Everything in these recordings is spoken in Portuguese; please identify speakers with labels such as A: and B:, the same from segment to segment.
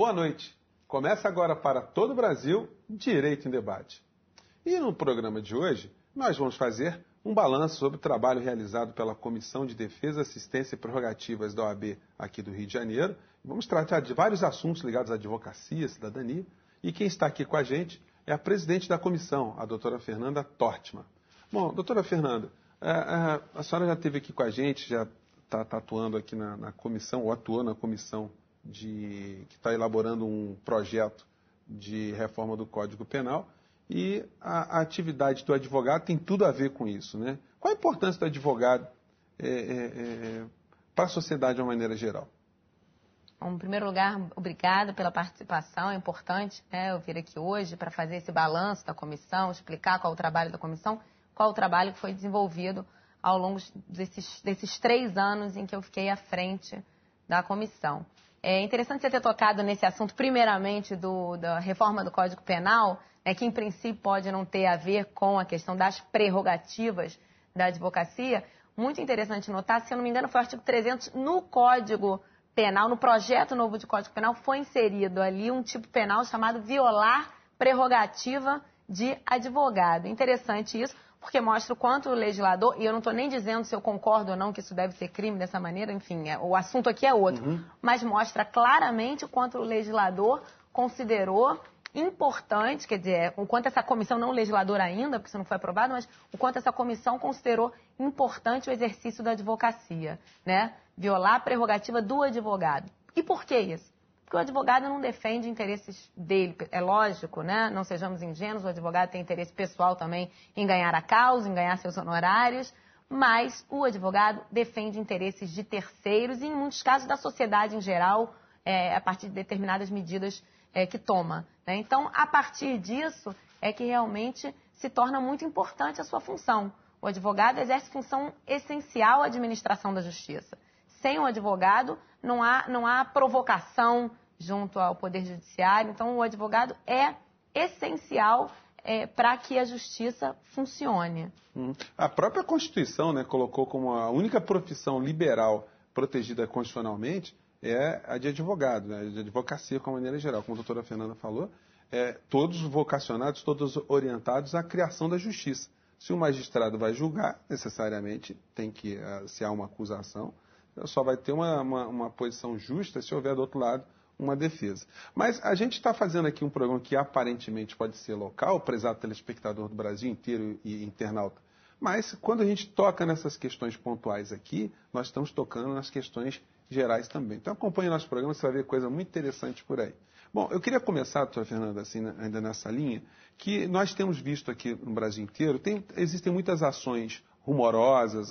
A: boa noite. Começa agora para todo o Brasil, Direito em Debate. E no programa de hoje, nós vamos fazer um balanço sobre o trabalho realizado pela Comissão de Defesa, Assistência e Prerrogativas da OAB aqui do Rio de Janeiro. Vamos tratar de vários assuntos ligados à advocacia, cidadania. E quem está aqui com a gente é a presidente da comissão, a doutora Fernanda Tortman. Bom, doutora Fernanda, a senhora já esteve aqui com a gente, já está atuando aqui na comissão, ou atuou na comissão que está elaborando um projeto de reforma do Código Penal, e a atividade do advogado tem tudo a ver com isso, né? Qual a importância do advogado para a sociedade de uma maneira geral?
B: Bom, em primeiro lugar, obrigada pela participação. É importante, né, eu vir aqui hoje para fazer esse balanço da comissão, explicar qual é o trabalho da comissão, qual é o trabalho que foi desenvolvido ao longo desses 3 anos em que eu fiquei à frente da comissão. É interessante você ter tocado nesse assunto, primeiramente, da reforma do Código Penal, né, que em princípio pode não ter a ver com a questão das prerrogativas da advocacia. Muito interessante notar, se eu não me engano, foi o artigo 300 no Código Penal, no projeto novo de Código Penal, foi inserido ali um tipo penal chamado violar prerrogativa de advogado. Interessante isso, porque mostra o quanto o legislador, e eu não estou nem dizendo se eu concordo ou não que isso deve ser crime dessa maneira, enfim, o assunto aqui é outro, mas mostra claramente o quanto o legislador considerou importante, quer dizer, o quanto essa comissão, não o legislador ainda, porque isso não foi aprovado, mas o quanto essa comissão considerou importante o exercício da advocacia, né? Violar a prerrogativa do advogado. E por que isso? Porque o advogado não defende interesses dele, é lógico, né? Não sejamos ingênuos, o advogado tem interesse pessoal também em ganhar a causa, em ganhar seus honorários, mas o advogado defende interesses de terceiros e, em muitos casos, da sociedade em geral, a partir de determinadas medidas que toma, né? Então, a partir disso, é que realmente se torna muito importante a sua função. O advogado exerce função essencial à administração da justiça. Sem o advogado, não há provocação junto ao Poder Judiciário. Então, o advogado é essencial para que a justiça funcione.
A: A própria Constituição, né, colocou como a única profissão liberal protegida constitucionalmente é a de advogado, né, de advocacia de uma maneira geral. Como a doutora Fernanda falou, todos vocacionados, todos orientados à criação da justiça. Se o magistrado vai julgar, necessariamente tem que, se há uma acusação, só vai ter uma posição justa se houver do outro lado uma defesa. Mas a gente está fazendo aqui um programa que aparentemente pode ser local, prezado telespectador do Brasil inteiro e internauta. Mas quando a gente toca nessas questões pontuais aqui, nós estamos tocando nas questões gerais também. Então acompanhe nosso programa, você vai ver coisa muito interessante por aí. Bom, eu queria começar, doutora Fernanda, assim, ainda nessa linha, que nós temos visto aqui no Brasil inteiro, existem muitas ações rumorosas,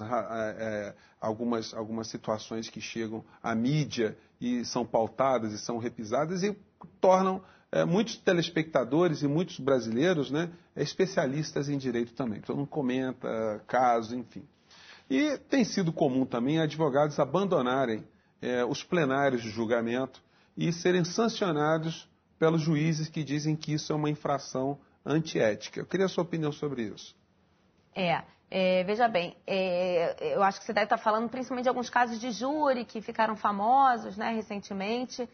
A: algumas situações que chegam à mídia e são pautadas e são repisadas e tornam muitos telespectadores e muitos brasileiros, né, especialistas em direito também. Todo mundo comenta casos, enfim. E tem sido comum também advogados abandonarem os plenários de julgamento e serem sancionados pelos juízes que dizem que isso é uma infração antiética. Eu queria a sua opinião sobre isso.
B: Veja bem, eu acho que você deve estar falando principalmente de alguns casos de júri que ficaram famosos, né, recentemente.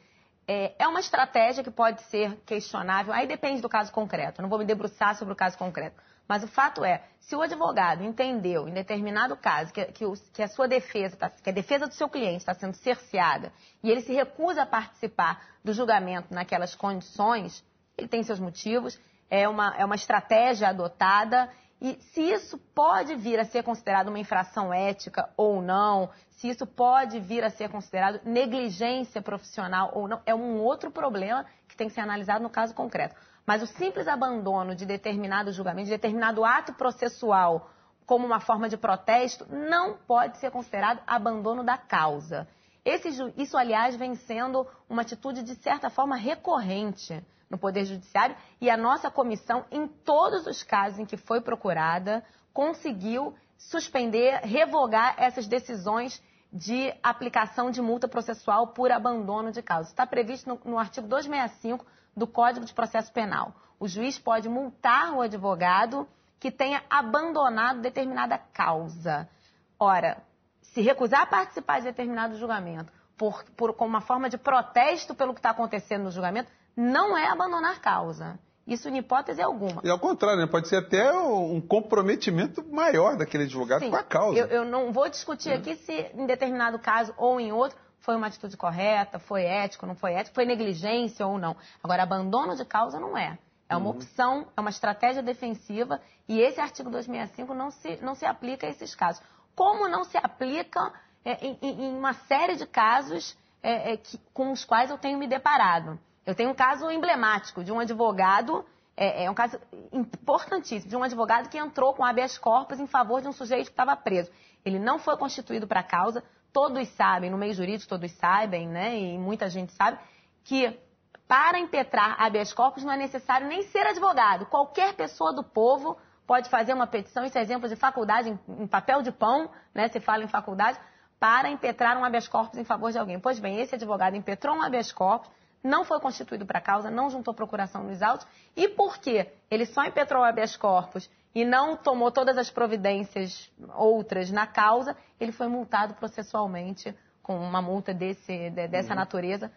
B: É uma estratégia que pode ser questionável, aí depende do caso concreto, eu não vou me debruçar sobre o caso concreto. Mas o fato é, se o advogado entendeu em determinado caso que a sua defesa, que a defesa do seu cliente está sendo cerceada e ele se recusa a participar do julgamento naquelas condições, ele tem seus motivos, é uma estratégia adotada. E se isso pode vir a ser considerado uma infração ética ou não, se isso pode vir a ser considerado negligência profissional ou não, é um outro problema que tem que ser analisado no caso concreto. Mas o simples abandono de determinado julgamento, de determinado ato processual como uma forma de protesto, não pode ser considerado abandono da causa. Isso, aliás, vem sendo uma atitude, de certa forma, recorrente no Poder Judiciário, e a nossa comissão, em todos os casos em que foi procurada, conseguiu suspender, revogar essas decisões de aplicação de multa processual por abandono de causa. Está previsto no artigo 265 do Código de Processo Penal. O juiz pode multar o advogado que tenha abandonado determinada causa. Ora, se recusar a participar de determinado julgamento como uma forma de protesto pelo que está acontecendo no julgamento, não é abandonar causa. Isso em hipótese alguma.
A: E ao contrário, né? Pode ser até um comprometimento maior daquele advogado
B: Sim,
A: com a causa.
B: Eu não vou discutir aqui se em determinado caso ou em outro foi uma atitude correta, foi ético, não foi ético, foi negligência ou não. Agora, abandono de causa não é. É uma opção, é uma estratégia defensiva e esse artigo 265 não se aplica a esses casos. Como não se aplica em uma série de casos com os quais eu tenho me deparado. Eu tenho um caso emblemático de um advogado, um caso importantíssimo, de um advogado que entrou com habeas corpus em favor de um sujeito que estava preso. Ele não foi constituído para a causa, todos sabem, no meio jurídico todos sabem, né, e muita gente sabe, que para impetrar habeas corpus não é necessário nem ser advogado. Qualquer pessoa do povo pode fazer uma petição, isso é exemplo de faculdade, em papel de pão, né, se fala em faculdade, para impetrar um habeas corpus em favor de alguém. Pois bem, esse advogado impetrou um habeas corpus, não foi constituído para a causa, não juntou procuração nos autos. E por quê? Ele só impetrou o habeas corpus e não tomou todas as providências outras na causa, ele foi multado processualmente com uma multa dessa natureza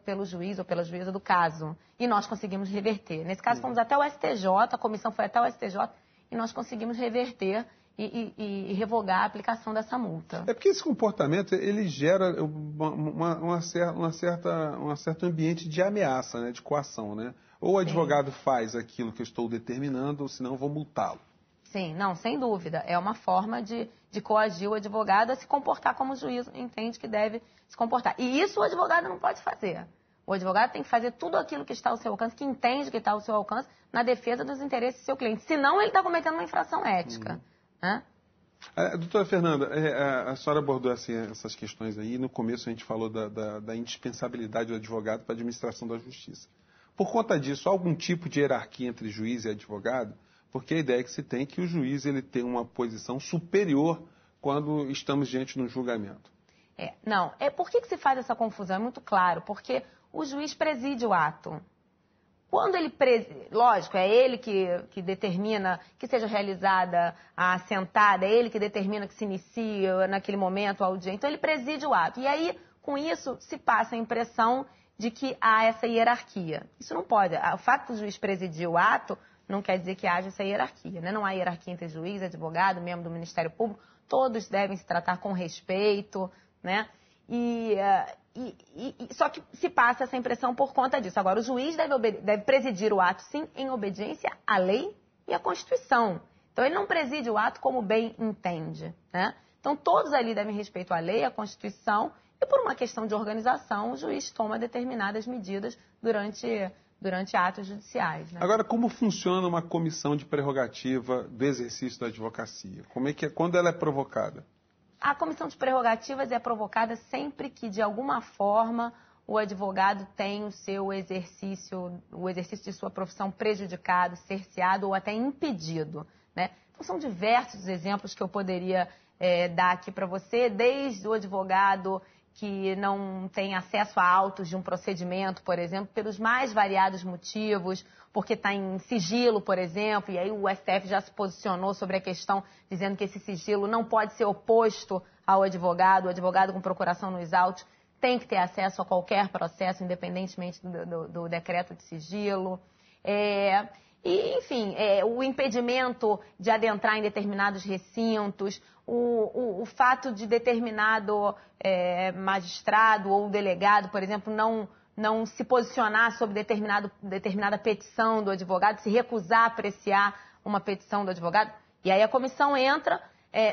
B: pelo juiz ou pela juíza do caso. E nós conseguimos reverter. Nesse caso, fomos até o STJ, a comissão foi até o STJ, e nós conseguimos reverter e revogar a aplicação dessa multa.
A: É porque esse comportamento, ele gera um certo ambiente de ameaça, né, de coação, né? Ou o advogado faz aquilo que eu estou determinando, ou senão eu vou multá-lo.
B: Sim, não, sem dúvida. É uma forma de coagir o advogado a se comportar como o juiz entende que deve se comportar. E isso o advogado não pode fazer. O advogado tem que fazer tudo aquilo que está ao seu alcance, que entende que está ao seu alcance, na defesa dos interesses do seu cliente. Senão, ele está cometendo uma infração ética.
A: Doutora Fernanda, a senhora abordou essas questões aí. No começo a gente falou da indispensabilidade do advogado para a administração da justiça. Por conta disso, há algum tipo de hierarquia entre juiz e advogado? Porque a ideia que se tem é que o juiz ele tem uma posição superior quando estamos diante de um julgamento.
B: Não, por que se faz essa confusão? É muito claro, porque o juiz preside o ato. Quando ele lógico, é ele que determina que seja realizada a assentada, é ele que determina que se inicie naquele momento a audiência. Então, ele preside o ato. E aí, com isso, se passa a impressão de que há essa hierarquia. Isso não pode. O fato do juiz presidir o ato não quer dizer que haja essa hierarquia, né? Não há hierarquia entre juiz, advogado, membro do Ministério Público. Todos devem se tratar com respeito, né? Só que se passa essa impressão por conta disso. Agora, o juiz deve presidir o ato, sim, em obediência à lei e à Constituição. Então, ele não preside o ato como bem entende, né? Então, todos ali devem respeito à lei, à Constituição, e por uma questão de organização, o juiz toma determinadas medidas durante atos judiciais, né?
A: Agora, como funciona uma comissão de prerrogativa do exercício da advocacia? Quando ela é provocada?
B: A comissão de prerrogativas é provocada sempre que, de alguma forma, o advogado tem o exercício de sua profissão prejudicado, cerceado ou até impedido, né? Então, são diversos exemplos que eu poderia dar aqui para você, desde o advogado que não tem acesso a autos de um procedimento, por exemplo, pelos mais variados motivos, porque está em sigilo, por exemplo, e aí o STF já se posicionou sobre a questão, dizendo que esse sigilo não pode ser oposto ao advogado, o advogado com procuração nos autos tem que ter acesso a qualquer processo, independentemente do decreto de sigilo. Enfim, o impedimento de adentrar em determinados recintos, o fato de determinado magistrado ou delegado, por exemplo, não se posicionar sobre determinada petição do advogado, se recusar a apreciar uma petição do advogado. E aí a comissão entra,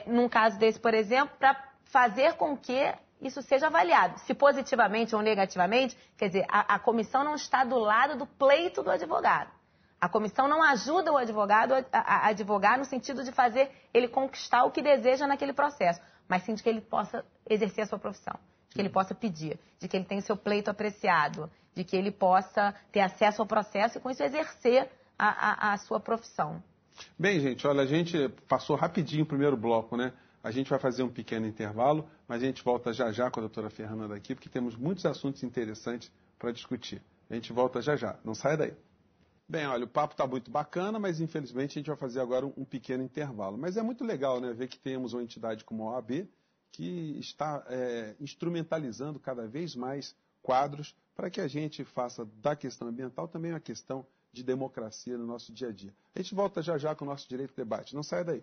B: num caso desse, por exemplo, para fazer com que isso seja avaliado. Se positivamente ou negativamente, quer dizer, a comissão não está do lado do pleito do advogado. A comissão não ajuda o advogado a advogar no sentido de fazer ele conquistar o que deseja naquele processo, mas sim de que ele possa exercer a sua profissão, de que ele possa pedir, de que ele tenha o seu pleito apreciado, de que ele possa ter acesso ao processo e, com isso, exercer a sua profissão.
A: Bem, gente, olha, a gente passou rapidinho o primeiro bloco, né? A gente vai fazer um pequeno intervalo, mas a gente volta já já com a doutora Fernanda aqui, porque temos muitos assuntos interessantes para discutir. A gente volta já já. Não saia daí. Bem, olha, o papo está muito bacana, mas infelizmente a gente vai fazer agora um pequeno intervalo. Mas é muito legal, né, ver que temos uma entidade como a OAB que está instrumentalizando cada vez mais quadros para que a gente faça da questão ambiental também uma questão de democracia no nosso dia a dia. A gente volta já já com o nosso Direito Debate. Não saia daí.